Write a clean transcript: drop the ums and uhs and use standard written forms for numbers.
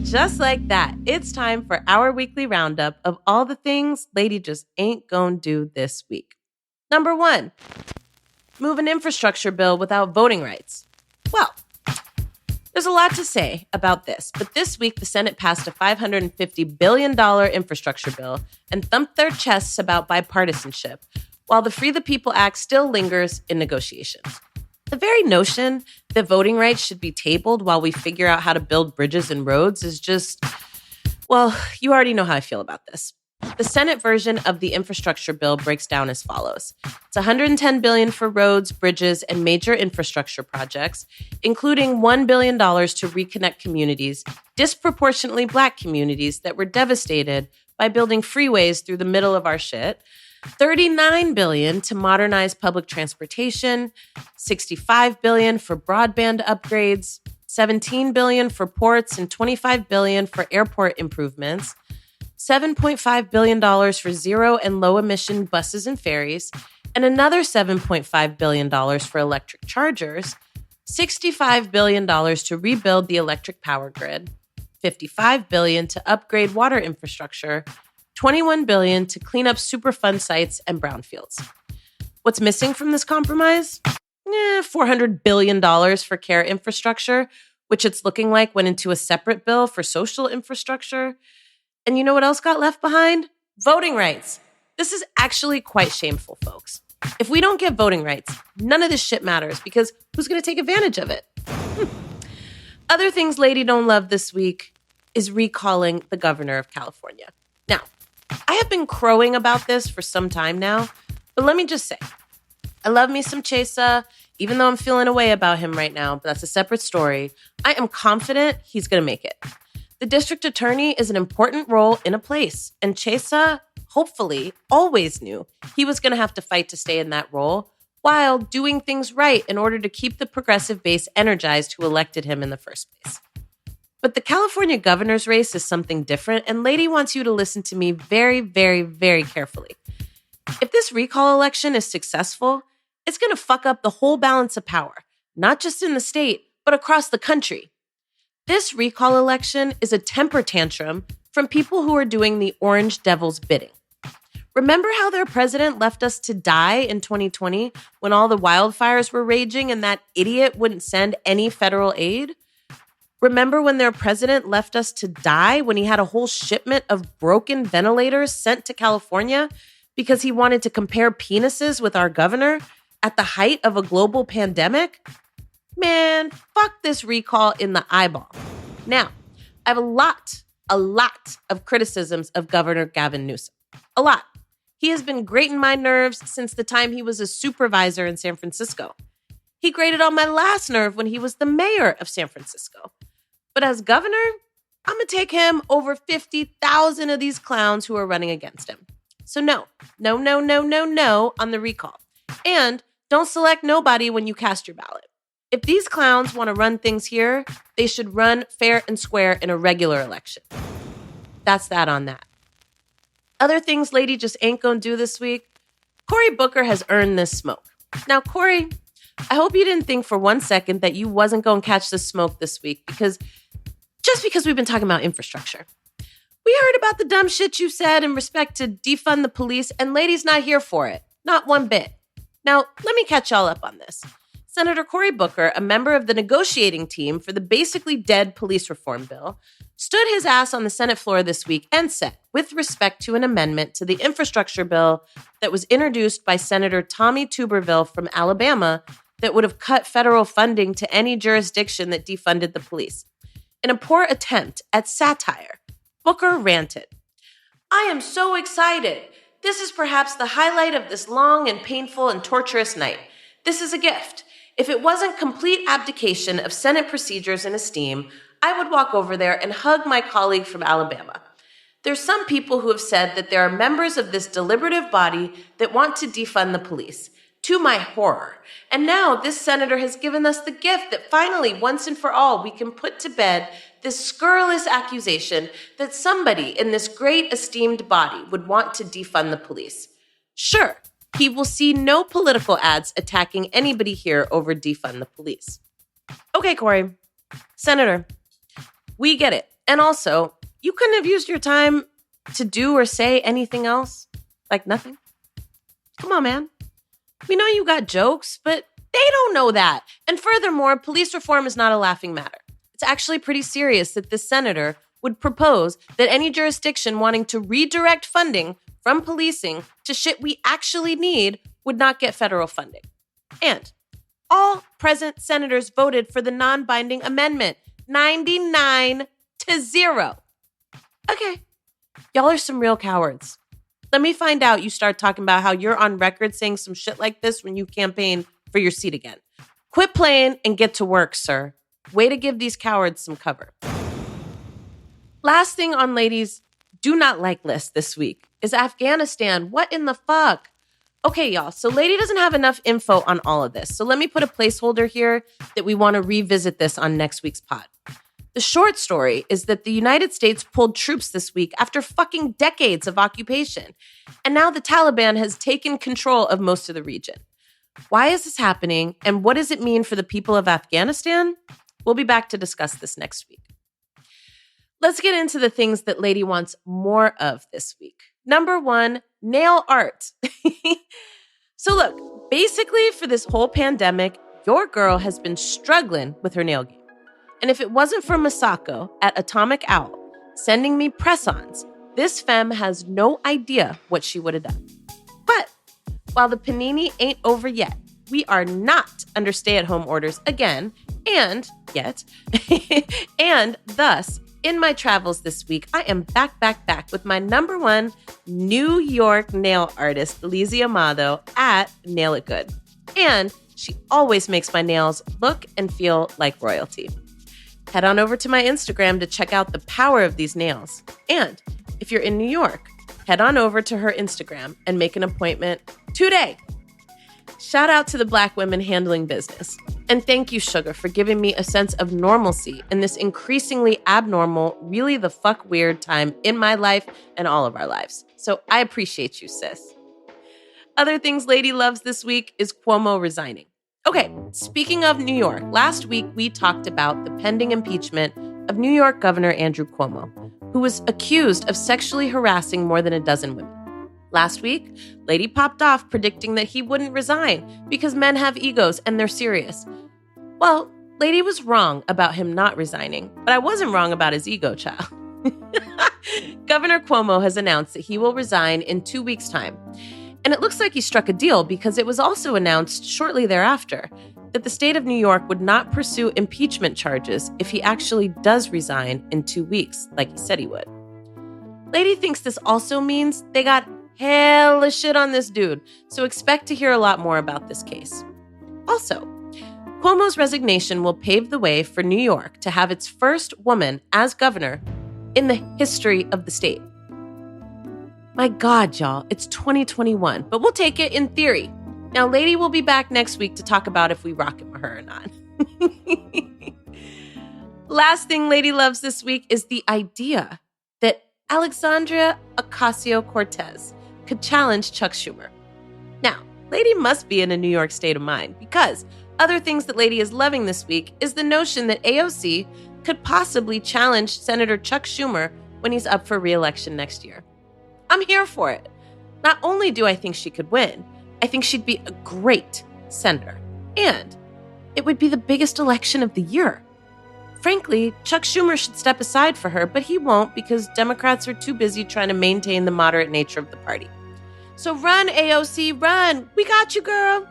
Just like that, it's time for our weekly roundup of all the things Lady just ain't gonna do this week. Number 1, move an infrastructure bill without voting rights. Well, there's a lot to say about this, but this week the Senate passed a $550 billion infrastructure bill and thumped their chests about bipartisanship, while the Free the People Act still lingers in negotiations. The very notion that voting rights should be tabled while we figure out how to build bridges and roads is just, well, you already know how I feel about this. The Senate version of the infrastructure bill breaks down as follows. It's $110 billion for roads, bridges, and major infrastructure projects, including $1 billion to reconnect communities, disproportionately Black communities that were devastated by building freeways through the middle of our shit, $39 billion to modernize public transportation, $65 billion for broadband upgrades, $17 billion for ports, and $25 billion for airport improvements, $7.5 billion for zero and low emission buses and ferries, and another $7.5 billion for electric chargers, $65 billion to rebuild the electric power grid, $55 billion to upgrade water infrastructure, $21 billion to clean up Superfund sites and brownfields. What's missing from this compromise? $400 billion for care infrastructure, which it's looking like went into a separate bill for social infrastructure. And you know what else got left behind? Voting rights. This is actually quite shameful, folks. If we don't get voting rights, none of this shit matters because who's going to take advantage of it? Other things Lady don't love this week is recalling the governor of California. Now, I have been crowing about this for some time now, but let me just say, I love me some Chesa, even though I'm feeling a way about him right now, but that's a separate story. I am confident he's going to make it. The district attorney is an important role in a place, and Chesa, hopefully, always knew he was going to have to fight to stay in that role while doing things right in order to keep the progressive base energized who elected him in the first place. But the California governor's race is something different, and Lady wants you to listen to me very, very, very carefully. If this recall election is successful, it's going to fuck up the whole balance of power, not just in the state, but across the country. This recall election is a temper tantrum from people who are doing the orange devil's bidding. Remember how their president left us to die in 2020 when all the wildfires were raging and that idiot wouldn't send any federal aid? Remember when their president left us to die when he had a whole shipment of broken ventilators sent to California because he wanted to compare penises with our governor at the height of a global pandemic? Man, fuck this recall in the eyeball. Now, I have a lot of criticisms of Governor Gavin Newsom. A lot. He has been grating my nerves since the time he was a supervisor in San Francisco. He grated on my last nerve when he was the mayor of San Francisco. But as governor, I'm going to take him over 50,000 of these clowns who are running against him. So no on the recall. And don't select nobody when you cast your ballot. If these clowns want to run things here, they should run fair and square in a regular election. That's that on that. Other things Lady just ain't gonna do this week. Cory Booker has earned this smoke. Now, Cory, I hope you didn't think for 1 second that you wasn't gonna catch the smoke this week because we've been talking about infrastructure. We heard about the dumb shit you said in respect to defund the police, and Lady's not here for it. Not one bit. Now, let me catch y'all up on this. Senator Cory Booker, a member of the negotiating team for the basically dead police reform bill, stood his ass on the Senate floor this week and said, with respect to an amendment to the infrastructure bill that was introduced by Senator Tommy Tuberville from Alabama that would have cut federal funding to any jurisdiction that defunded the police. In a poor attempt at satire, Booker ranted, "I am so excited. This is perhaps the highlight of this long and painful and torturous night. This is a gift. If it wasn't complete abdication of Senate procedures and esteem, I would walk over there and hug my colleague from Alabama. There's some people who have said that there are members of this deliberative body that want to defund the police, to my horror. And now this senator has given us the gift that finally, once and for all, we can put to bed this scurrilous accusation that somebody in this great esteemed body would want to defund the police. Sure, he will see no political ads attacking anybody here over defund the police." Okay, Cory. Senator, we get it. And also, you couldn't have used your time to do or say anything else? Like nothing? Come on, man. We know you got jokes, but they don't know that. And furthermore, police reform is not a laughing matter. It's actually pretty serious that this senator would propose that any jurisdiction wanting to redirect funding from policing to shit we actually need would not get federal funding. And all present senators voted for the non-binding amendment, 99-0. Okay, y'all are some real cowards. Let me find out you start talking about how you're on record saying some shit like this when you campaign for your seat again. Quit playing and get to work, sir. Way to give these cowards some cover. Last thing on ladies' do not like list this week is Afghanistan. What in the fuck? Okay, y'all, so Lady doesn't have enough info on all of this. So let me put a placeholder here that we want to revisit this on next week's pod. The short story is that the United States pulled troops this week after fucking decades of occupation. And now the Taliban has taken control of most of the region. Why is this happening? And what does it mean for the people of Afghanistan? We'll be back to discuss this next week. Let's get into the things that Lady wants more of this week. Number 1, nail art. So look, basically for this whole pandemic, your girl has been struggling with her nail game. And if it wasn't for Masako at Atomic Owl sending me press-ons, this femme has no idea what she would have done. But while the panini ain't over yet, we are not under stay-at-home orders again, and yet, and thus, in my travels this week, I am back with my number 1 New York nail artist, Lizzie Amado, at Nail It Good. And she always makes my nails look and feel like royalty. Head on over to my Instagram to check out the power of these nails. And if you're in New York, head on over to her Instagram and make an appointment today. Shout out to the Black women handling business. And thank you, Sugar, for giving me a sense of normalcy in this increasingly abnormal, really the fuck weird time in my life and all of our lives. So I appreciate you, sis. Other things Lady loves this week is Cuomo resigning. Okay, speaking of New York, last week we talked about the pending impeachment of New York Governor Andrew Cuomo, who was accused of sexually harassing more than a dozen women. Last week, Lady popped off predicting that he wouldn't resign because men have egos and they're serious. Well, Lady was wrong about him not resigning, but I wasn't wrong about his ego, child. Governor Cuomo has announced that he will resign in 2 weeks' time. And it looks like he struck a deal because it was also announced shortly thereafter that the state of New York would not pursue impeachment charges if he actually does resign in 2 weeks, like he said he would. Lady thinks this also means they got hella shit on this dude, so expect to hear a lot more about this case. Also, Cuomo's resignation will pave the way for New York to have its first woman as governor in the history of the state. My God, y'all, it's 2021, but we'll take it in theory. Now, Lady will be back next week to talk about if we rock it with her or not. Last thing Lady loves this week is the idea that Alexandria Ocasio Cortez could challenge Chuck Schumer. Now, Lady must be in a New York state of mind because other things that Lady is loving this week is the notion that AOC could possibly challenge Senator Chuck Schumer when he's up for re-election next year. I'm here for it. Not only do I think she could win, I think she'd be a great senator. And it would be the biggest election of the year. Frankly, Chuck Schumer should step aside for her, but he won't because Democrats are too busy trying to maintain the moderate nature of the party. So run, AOC, run. We got you, girl.